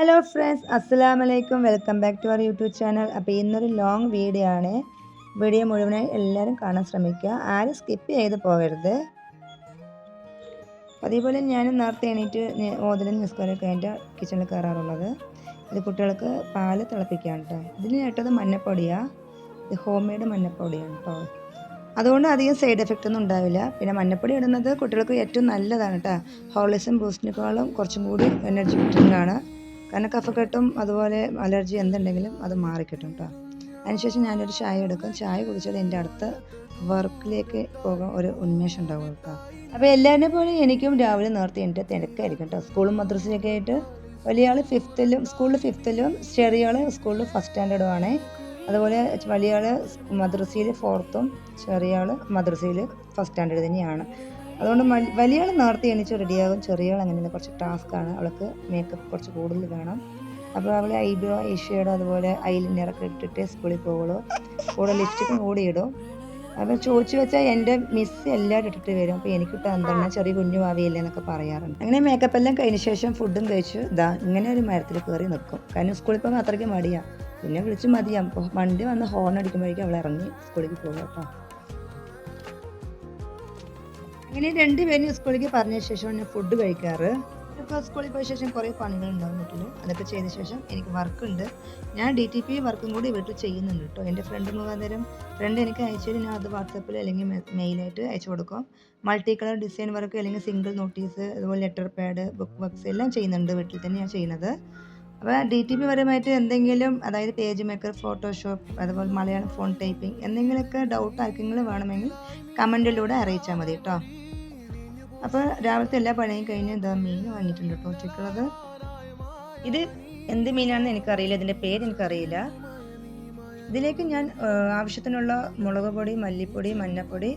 Hello friends, അസ്സലാമു അലൈക്കും. Welcome back to our YouTube channel. അപ്പോൾ ഇന്നൊരു ലോങ് വീഡിയോ ആണ്. വീഡിയോ മുഴുവനായി എല്ലാവരും കാണാൻ ശ്രമിക്കുക, ആരും സ്കിപ്പ് ചെയ്ത് പോകരുത്. അതേപോലെ ഞാനും നേരത്തെ എണീറ്റ് ഓതലും നിസ്കാരമൊക്കെ കഴിഞ്ഞിട്ട് കിച്ചണിൽ കയറാറുള്ളത്. ഇത് കുട്ടികൾക്ക് പാല് തിളപ്പിക്കുകയാണ് കേട്ടോ. ഇതിന് ഇട്ടത് മഞ്ഞപ്പൊടിയാണ്, ഇത് ഹോം മെയ്ഡ് മഞ്ഞപ്പൊടിയാണ് കേട്ടോ. അതുകൊണ്ട് അധികം സൈഡ് എഫക്റ്റ് ഒന്നും ഉണ്ടാവില്ല. പിന്നെ മഞ്ഞപ്പൊടി ഇടുന്നത് കുട്ടികൾക്ക് ഏറ്റവും നല്ലതാണ് കേട്ടോ. ഹോർലിക്സും ബൂസ്റ്റിനേക്കാളും കുറച്ചും കൂടി എനർജി കിട്ടുന്നതാണ്. കാരണം കഫക്കെട്ടും അതുപോലെ അലർജി എന്തുണ്ടെങ്കിലും അത് മാറിക്കിട്ടും കേട്ടോ. അതിനുശേഷം ഞാനൊരു ചായ എടുക്കും. ചായ കുടിച്ചാൽ എൻ്റെ അടുത്ത വർക്കിലേക്ക് പോകാൻ ഒരു ഉന്മേഷം ഉണ്ടാവും കേട്ടോ. അപ്പോൾ എല്ലാവരുടെ പോലെ എനിക്കും രാവിലെ നേരത്തെ എൻ്റെ തിരക്കായിരിക്കും കേട്ടോ. സ്കൂളും മദ്രസയൊക്കെ ആയിട്ട് വലിയ ആൾ സ്കൂളിൽ ഫിഫ്ത്തിലും ചെറിയ ആൾ സ്കൂളിൽ ഫസ്റ്റ് സ്റ്റാൻഡേർഡും ആണ്. അതുപോലെ വലിയ ആൾ മദ്രസയിൽ 4th ചെറിയ ആൾ മദ്രസയിൽ ഫസ്റ്റ് സ്റ്റാൻഡേർഡ് തന്നെയാണ്. അതുകൊണ്ട് വലിയ ആൾ നേരത്തെ എണീച്ച് റെഡിയാകും. ചെറിയ ആൾ അങ്ങനെയല്ല, കുറച്ച് ടാസ്ക്കാണ്. അവൾക്ക് മേക്കപ്പ് കുറച്ച് കൂടുതൽ വേണം. അപ്പോൾ അവൾ ഐബ്രോ, ഐഷേഡോ അതുപോലെ ഐലൈനറൊക്കെ ഇട്ടിട്ട് സ്കൂളിൽ പോകുള്ളൂ. കൂടെ ലിപ്സ്റ്റിക്കും കൂടി ഇടും. അപ്പോൾ ചോദിച്ചു വെച്ചാൽ എൻ്റെ മിസ് എല്ലാവരും ഇട്ടിട്ട് വരും. അപ്പോൾ എനിക്കിട്ട് എന്താണ് ചെറിയ കുഞ്ഞു ഭാവിയല്ലേ എന്നൊക്കെ പറയാറുണ്ട്. അങ്ങനെ മേക്കപ്പ് എല്ലാം കഴിഞ്ഞ ശേഷം ഫുഡും കഴിച്ച് ഇങ്ങനെ ഒരു മരത്തിൽ കയറി നിൽക്കും. കാരണം സ്കൂളിൽ പോകുമ്പോൾ അത്രയ്ക്ക് മടിയാണ്. പിന്നെ വിളിച്ച് മതിയാം. അപ്പോൾ വണ്ടി വന്ന് ഹോൺ അടിക്കുമ്പോഴേക്കും അവൾ ഇറങ്ങി സ്കൂളിലേക്ക് പോകും കേട്ടോ. അങ്ങനെ രണ്ടുപേരും സ്കൂളിലേക്ക് പറഞ്ഞ ശേഷമാണ് ഞാൻ ഫുഡ് കഴിക്കാറ്. ഇപ്പോൾ സ്കൂളിൽ പോയ ശേഷം കുറേ പണികളുണ്ടാവും വീട്ടിൽ. അതൊക്കെ ചെയ്ത ശേഷം എനിക്ക് വർക്കുണ്ട്. ഞാൻ DTP വർക്കും കൂടി വീട്ടിൽ ചെയ്യുന്നുണ്ട് കേട്ടോ. എൻ്റെ ഫ്രണ്ട് മുഖാന്തരം ഫ്രണ്ട് എനിക്ക് അയച്ചാൽ ഞാൻ അത് വാട്സപ്പിൽ അല്ലെങ്കിൽ മെയിലായിട്ട് അയച്ചു കൊടുക്കും. മൾട്ടി കളർ ഡിസൈൻ വർക്ക് അല്ലെങ്കിൽ സിംഗിൾ നോട്ടീസ് അതുപോലെ ലെറ്റർ പാഡ്, ബുക്ക് വർക്ക്സ് എല്ലാം ചെയ്യുന്നുണ്ട്. വീട്ടിൽ തന്നെയാണ് ചെയ്യുന്നത്. അപ്പോൾ DTP പരമായിട്ട് എന്തെങ്കിലും, അതായത് പേജ് മേക്കർ, ഫോട്ടോഷോപ്പ്, അതുപോലെ മലയാളം ഫോൺ ടൈപ്പിംഗ് എന്തെങ്കിലുമൊക്കെ ഡൗട്ട് ആർക്കെങ്കിലും വേണമെങ്കിൽ കമൻറ്റിലൂടെ അറിയിച്ചാൽ മതി കേട്ടോ. അപ്പോൾ രാവിലത്തെ എല്ലാ പണിയും കഴിഞ്ഞ് മീൻ വാങ്ങിയിട്ടുണ്ട് കേട്ടോ ഉച്ചയ്ക്കുള്ളത്. ഇത് എന്ത് മീനാണെന്ന് എനിക്കറിയില്ല, ഇതിൻ്റെ പേര് എനിക്കറിയില്ല. ഇതിലേക്ക് ഞാൻ ആവശ്യത്തിനുള്ള മുളക് പൊടി, മല്ലിപ്പൊടി, മഞ്ഞൾപ്പൊടി,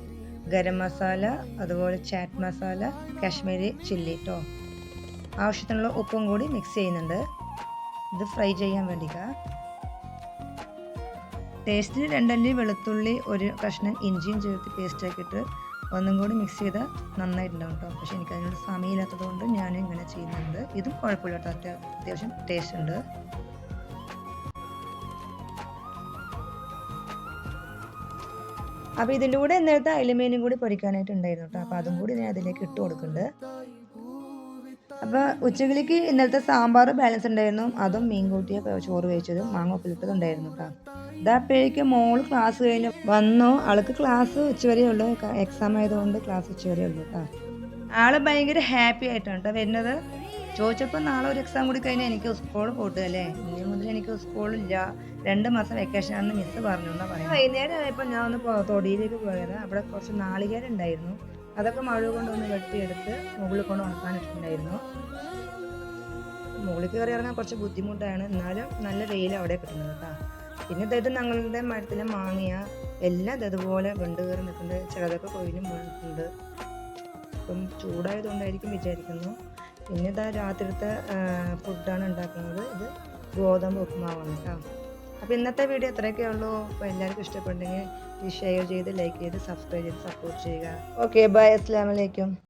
ഗരം മസാല, അതുപോലെ ചാറ്റ് മസാല, കാശ്മീരി ചില്ലി കേട്ടോ, ആവശ്യത്തിനുള്ള ഉപ്പും കൂടി മിക്സ് ചെയ്യുന്നുണ്ട്. ഇത് ഫ്രൈ ചെയ്യാൻ വേണ്ടിക്ക. ടേസ്റ്റിന് 2 അല്ലി വെളുത്തുള്ളി, ഒരു കഷ്ണം ഇഞ്ചിയും ചേർത്ത് പേസ്റ്റ് ആക്കിയിട്ട് ഒന്നും കൂടി മിക്സ് ചെയ്താൽ നന്നായിട്ടുണ്ടാവും കേട്ടോ. പക്ഷേ എനിക്കതിനോട് സമയമില്ലാത്തത് കൊണ്ട് ഞാൻ ഇങ്ങനെ ചെയ്യുന്നുണ്ട്. ഇതും കുഴപ്പമില്ല കേട്ടോ, അത്യാവശ്യം ടേസ്റ്റ് ഉണ്ട്. അപ്പോൾ ഇതിലൂടെ നേരത്തെ അയിലമീനും കൂടി പൊരിക്കാനായിട്ട് ഉണ്ടായിരുന്നു കേട്ടോ. അപ്പോൾ അതും കൂടി ഞാൻ അതിലേക്ക് ഇട്ട് കൊടുക്കുന്നുണ്ട്. അപ്പോൾ ഉച്ചക്കിലേക്ക് ഇന്നലത്തെ സാമ്പാർ ബാലൻസ് ഉണ്ടായിരുന്നു. അതും മീൻ കൂട്ടിയ ചോറ് കഴിച്ചതും മാങ്ങ ഉപ്പിലിട്ടതും ഉണ്ടായിരുന്നു കേട്ടോ. ഇതാപ്പോഴേക്കും മോള് ക്ലാസ് കഴിഞ്ഞ് വന്നു. ആൾക്ക് ക്ലാസ് ഉച്ചവരെ ഉള്ളൂ, എക്സാം ആയതുകൊണ്ട് ക്ലാസ് ഉച്ചവരെ ഉള്ളൂ കേട്ടോ. ആൾ ഭയങ്കര ഹാപ്പി ആയിട്ടാണ് കേട്ടോ വരുന്നത്. ചോദിച്ചപ്പോൾ നാളെ ഒരു എക്സാം കൂടി കഴിഞ്ഞാൽ എനിക്ക് സ്കൂൾ പോട്ടല്ലേ, ഇനി മുതൽ എനിക്ക് സ്കൂളില്ല, 2 മാസം വെക്കേഷൻ ആണെന്ന് മിസ് പറഞ്ഞു എന്നാ പറയുന്നത്. വൈകുന്നേരം ആയപ്പോൾ ഞാൻ ഒന്ന് തൊടിയിലേക്ക് പോയത്. അവിടെ കുറച്ച് നാളികേരം ഉണ്ടായിരുന്നു. അതൊക്കെ മഴ കൊണ്ടൊന്ന് വെട്ടിയെടുത്ത് മുകളിൽ കൊണ്ട് ഉണക്കാനിട്ടുണ്ടായിരുന്നു. മുകളിൽ കയറി ഇറങ്ങാൻ കുറച്ച് ബുദ്ധിമുട്ടാണ്, എന്നാലും നല്ല വെയിൽ അവിടെ കിട്ടുന്നത് കേട്ടോ. പിന്നെ ഇതായത് ഞങ്ങളുടെ മരത്തിലെ മാങ്ങയ എല്ലാം ഇതുപോലെ വെണ്ട് കയറി നിൽക്കുന്നുണ്ട്. ചിലതൊക്കെ കൊഴിഞ്ഞും വീണിട്ടുണ്ട്. ഇപ്പം ചൂടായതുകൊണ്ടായിരിക്കും വിചാരിക്കുന്നു. പിന്നെ ഇതാ രാത്രിത്തെ ഫുഡാണ് ഉണ്ടാക്കുന്നത്. ഇത് ഗോതമ്പ് ഉപ്പുമാവാണ് കേട്ടോ. അപ്പോൾ ഇന്നത്തെ വീഡിയോ ഇത്രയൊക്കെ ഉള്ളൂ. അപ്പോൾ എല്ലാവർക്കും ഇഷ്ടപ്പെട്ടെങ്കിൽ ഷെയർ ചെയ്ത്, ലൈക്ക് ചെയ്ത്, സബ്സ്ക്രൈബ് ചെയ്ത് സപ്പോർട്ട് ചെയ്യുക. ഓക്കെ, ബൈ, അസ്സലാമു അലൈക്കും.